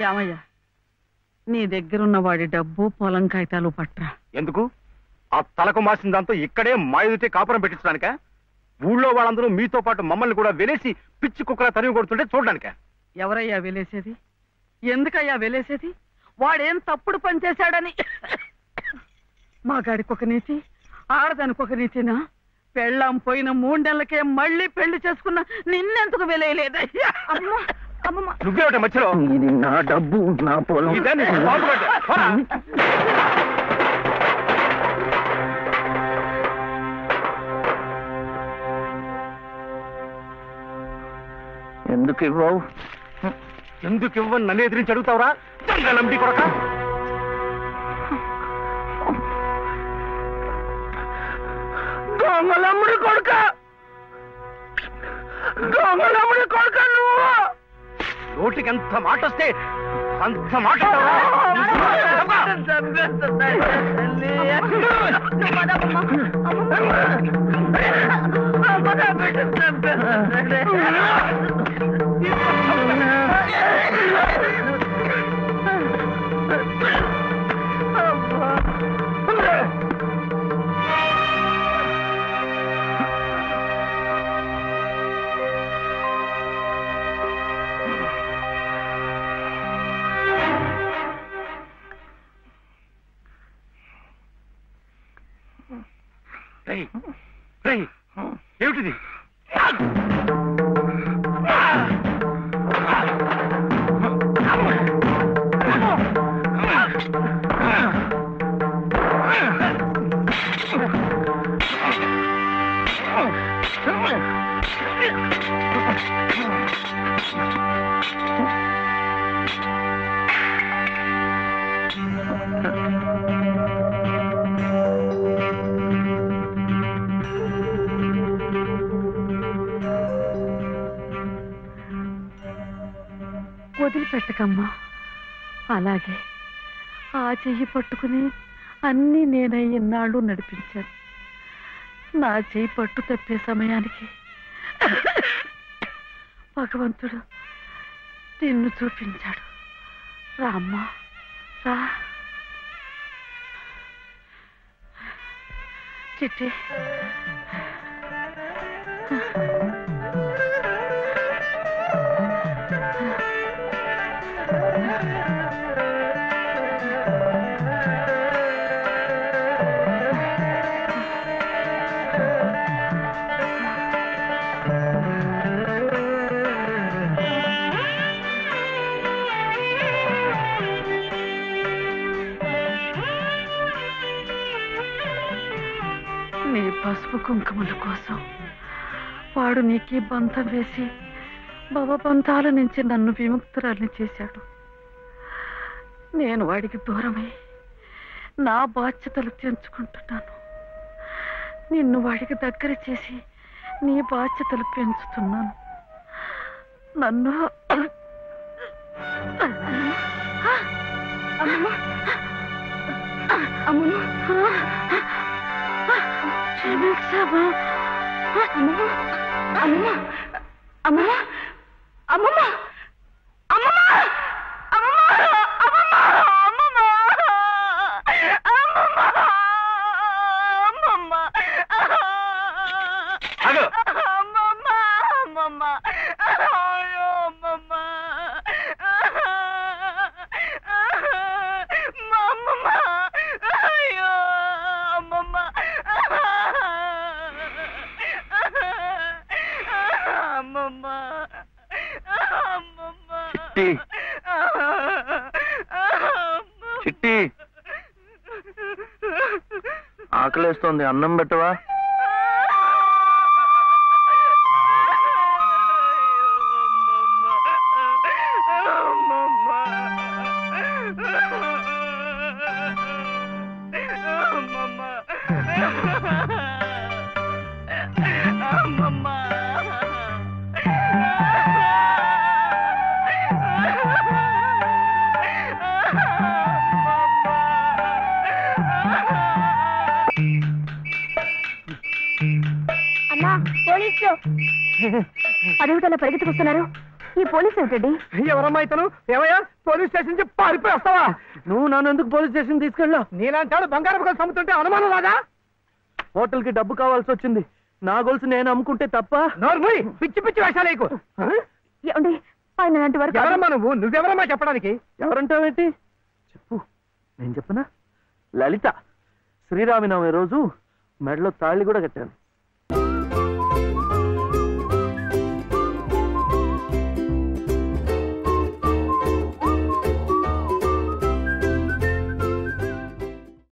రామయ్య, నీ దగ్గరున్న వాడి డబ్బు పొలం కాగితాలు పట్రా. ఎందుకు? ఆ తలకు మాసిన దాంతో ఇక్కడే మాయుడితే కాపురం పెట్టించడానిక? ఊళ్ళో వాళ్ళందరూ మీతో పాటు మమ్మల్ని కూడా వెలేసి పిచ్చి కుక్కలా తరిమి కొడుతుంటే చూడడానిక? ఎవరయ్యా వెలేసేది? ఎందుకయ్యా వెలేసేది? వాడేం తప్పుడు పని చేశాడని మా గాడికి ఒక నీతి, ఆడదానికి ఒక నీతినా? పెళ్ళాం పోయిన 3 నెలలకే మళ్ళీ పెళ్లి చేసుకున్న నిన్నెందుకు వెలేయలేదయ్యా? నువ్వేమిట మధ్యలో? ఇది నా డబ్బు, నా పొలం. ఎందుకు ఇవ్వవు? ఎందుకు ఇవ్వని నన్ను ఎదిరించి అడుగుతావురా దొంగలంబి కొడక? దొంగలమ్ముడి కొడుక, దొంగలమ్ముడి కొడుక నువ్వు! నోటికి ఎంత మాట వస్తే అంత మాట ఏమిటిది? వదిలిపెట్టకమ్మా. అలాగే ఆ చెయ్యి పట్టుకుని అన్నీ నేనై ఇన్నాళ్ళు నడిపించాను. నా చెయ్యి పట్టు తప్పే సమయానికి భగవంతుడు నిన్ను చూపించాడు. రామ్మా, రా. చిట్టి, నీ పసుపు కుంకుమల కోసం వాడు నీకు బంధం వేసి భవబంధాల నుంచి నన్ను విముక్తురాల్ని చేశాడు. నేను వాడికి దూరమై నా బాధ్యతలు తెంచుకుంటున్నాను. నిన్ను వాడికి దగ్గర చేసి నీ బాధ్యతలు పెంచుతున్నాను. నన్ను క్షమించమా? అమ్మమ్మ, అమ్మమ్మ, అమ్మమ్మ, అమ్మమ్మ, చిట్టి, ఆకలేస్తోంది, అన్నం పెట్టవా? అదేమిటలా పరిగెత్తుకొస్తున్నారు? ఈ పోలీస్ ఏమిటండి? ఎవరమ్మా ఇతను? ఏమయ్యా, పోలీస్ స్టేషన్ నుంచి పారిపోయి వస్తావా? నువ్వు నన్ను ఎందుకు పోలీస్ స్టేషన్ తీసుకెళ్ళా? నీలాంటాడు బంగారం గొలుసు అమ్ముతుంటే అనుమానం రాదా? హోటల్ కి డబ్బు కావాల్సి వచ్చింది. నా గొలుసు నేను అమ్ముకుంటే తప్ప? నోర్మూయ్, పిచ్చి పిచ్చి వేషాలేకు. ఏమండి ఆయన అలాంటి వరకు ఎవరమ్మా నువ్వెవరమ్మా చెప్పడానికి? ఎవరంటావేంటి? చెప్పు, నేను చెప్పనా? లలిత. శ్రీరామనవమి రోజు మెడలో తాళి కూడా కట్టాను.